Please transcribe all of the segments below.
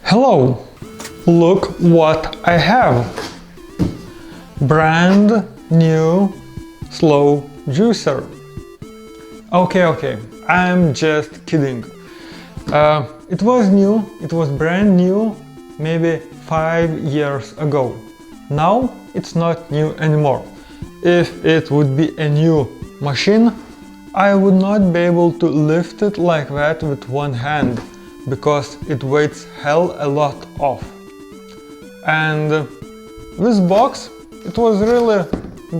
Hello! Look what I have! Brand new slow juicer. Okay, I'm just kidding. It was new, it was brand new maybe 5 years ago. Now it's not new anymore. If it would be a new machine, I would not be able to lift it like that with one hand, because it weighs hell a lot off. And this box, it was really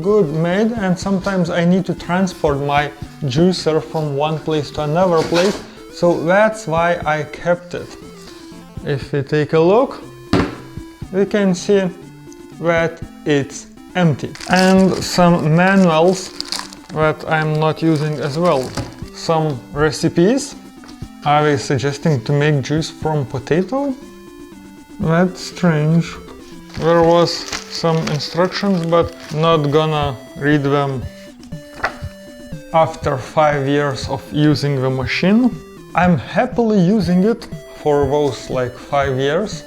good made, and sometimes I need to transport my juicer from one place to another place, so that's why I kept it. If we take a look, we can see that it's empty. And some manuals that I'm not using as well. Some recipes. Are they suggesting to make juice from potato? That's strange. There was some instructions, but not gonna read them. After 5 years of using the machine, I'm happily using it for those like 5 years.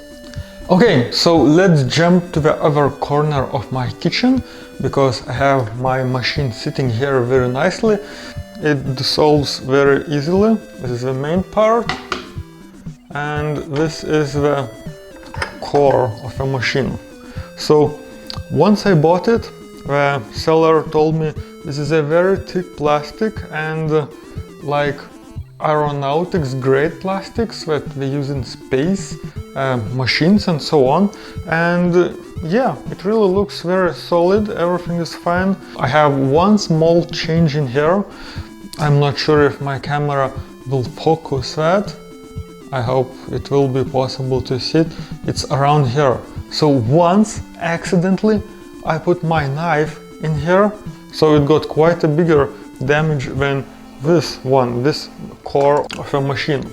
Okay, so let's jump to the other corner of my kitchen, because I have my machine sitting here very nicely. It dissolves very easily. This is the main part, and this is the core of the machine. So once I bought it, the seller told me this is a very thick plastic and like aeronautics grade plastics that they use in space machines and so on. And yeah, it really looks very solid, everything is fine. I have one small change in here. I'm not sure if my camera will focus that. I hope it will be possible to see it. It's around here. So once accidentally I put my knife in here, so it got quite a bigger damage than this one, this core of a machine.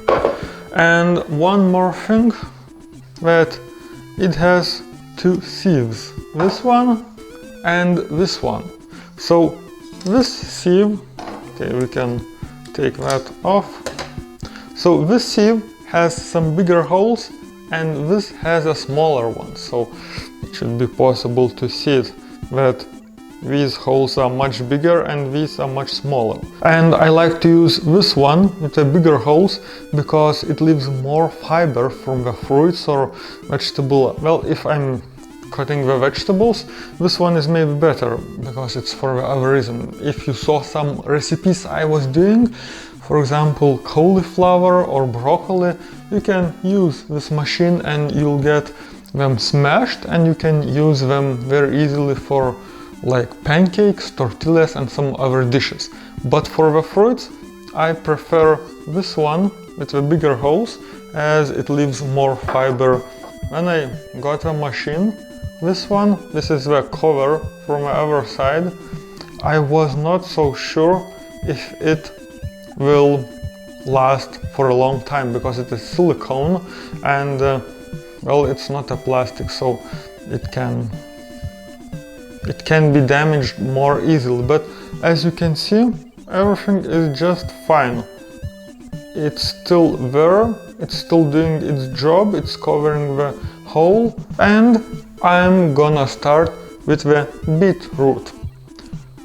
And one more thing, that it has two sieves, this one and this one. So this sieve, okay, we can take that off. So this sieve has some bigger holes and this has a smaller one, so it should be possible to see it, that these holes are much bigger and these are much smaller. And I like to use this one with the bigger holes because it leaves more fiber from the fruits or vegetable. Well, if I'm cutting the vegetables, this one is maybe better because it's for the other reason. If you saw some recipes I was doing, for example cauliflower or broccoli, you can use this machine and you'll get them smashed and you can use them very easily for like pancakes, tortillas and some other dishes. But for the fruits, I prefer this one with the bigger holes, as it leaves more fiber. When I got a machine, this one, this is the cover from the other side, I was not so sure if it will last for a long time, because it is silicone and well, it's not a plastic, so it can be damaged more easily. But as you can see, everything is just fine. It's still there, it's still doing its job, it's covering the hole. And I'm gonna start with the beetroot.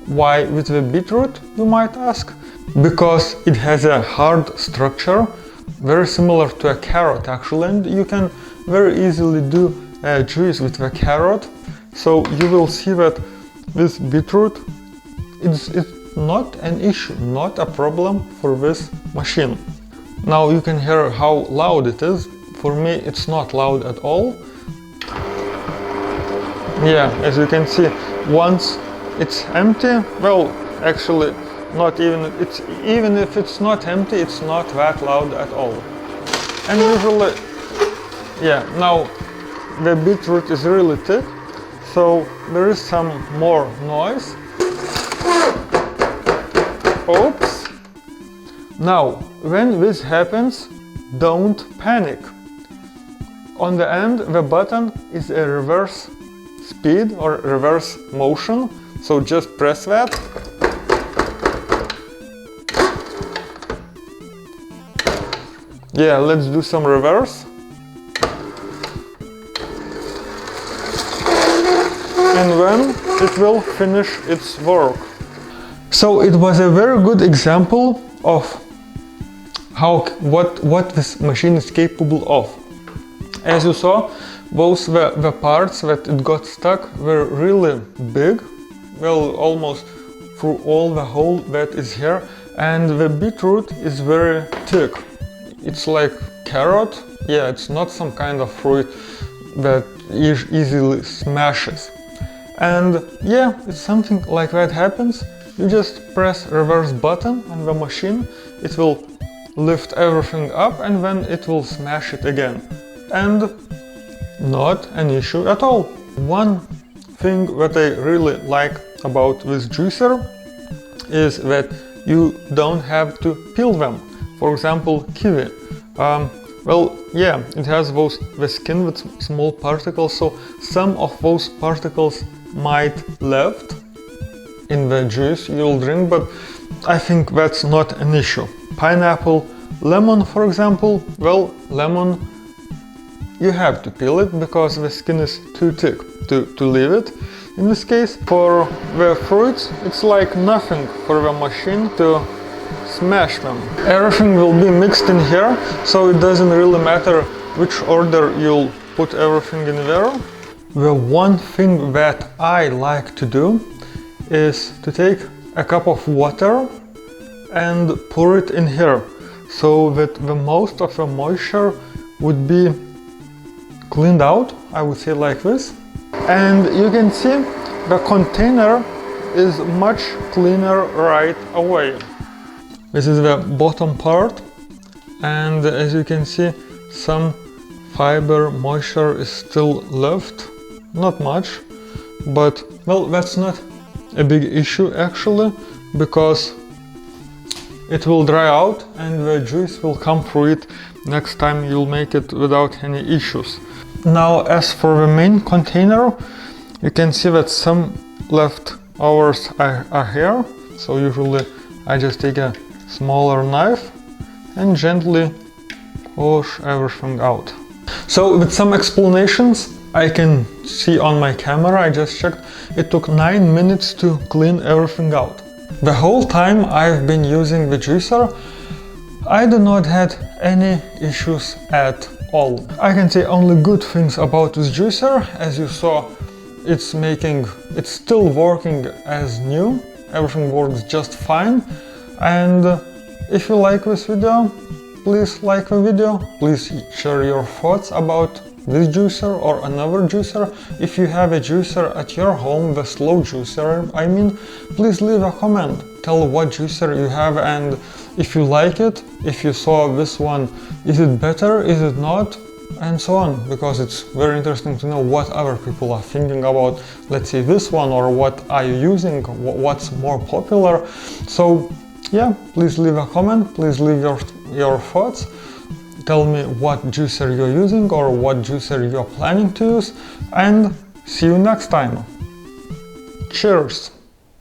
Why with the beetroot, you might ask? Because it has a hard structure, very similar to a carrot actually, and you can very easily do juice with the carrot. So you will see that this beetroot, it's not an issue, not a problem for this machine. Now you can hear how loud it is. For me it's not loud at all. Yeah, as you can see, once it's empty, well, actually not even, even if it's not empty, it's not that loud at all. And usually, yeah, now the beetroot is really thick, so there is some more noise. Oops! Now, when this happens, don't panic. On the end, the button is a reverse speed or reverse motion, so just press that. Yeah, let's do some reverse. when it will finish its work. So it was a very good example of what this machine is capable of. As you saw, both the parts that it got stuck were really big, well, almost through all the hole that is here, and the beetroot is very thick. It's like carrot. Yeah, it's not some kind of fruit that easily smashes. And yeah, if something like that happens, you just press reverse button on the machine, it will lift everything up and then it will smash it again. And not an issue at all. One thing that I really like about this juicer is that you don't have to peel them. For example, kiwi. Well, yeah, it has the skin with small particles, so some of those particles might left in the juice you'll drink, but I think that's not an issue. Pineapple, lemon, for example, well, lemon, you have to peel it because the skin is too thick to leave it. In this case, for the fruits, it's like nothing for the machine to smash them. Everything will be mixed in here, so it doesn't really matter which order you'll put everything in there. The one thing that I like to do is to take a cup of water and pour it in here, so that the most of the moisture would be cleaned out, I would say like this. And you can see the container is much cleaner right away. This is the bottom part, and as you can see, some fiber moisture is still left. Not much, but well, that's not a big issue actually, because it will dry out and the juice will come through it next time you'll make it without any issues. Now, as for the main container, you can see that some leftovers are here, so usually I just take a smaller knife and gently wash everything out. So with some explanations, I can see on my camera, I just checked, it took 9 minutes to clean everything out. The whole time I've been using the juicer, I do not had any issues at all. I can say only good things about this juicer. As you saw, it's still working as new, everything works just fine. And if you like this video, please like the video, please share your thoughts about this juicer or another juicer. If you have a juicer at your home, the slow juicer I mean, please leave a comment, tell what juicer you have and if you like it, if you saw this one, is it better, is it not, and so on, because it's very interesting to know what other people are thinking about, let's say, this one, or what are you using, what's more popular. So yeah, please leave a comment, please leave your thoughts, tell me what juicer you're using or what juicer you're planning to use, and see you next time. Cheers!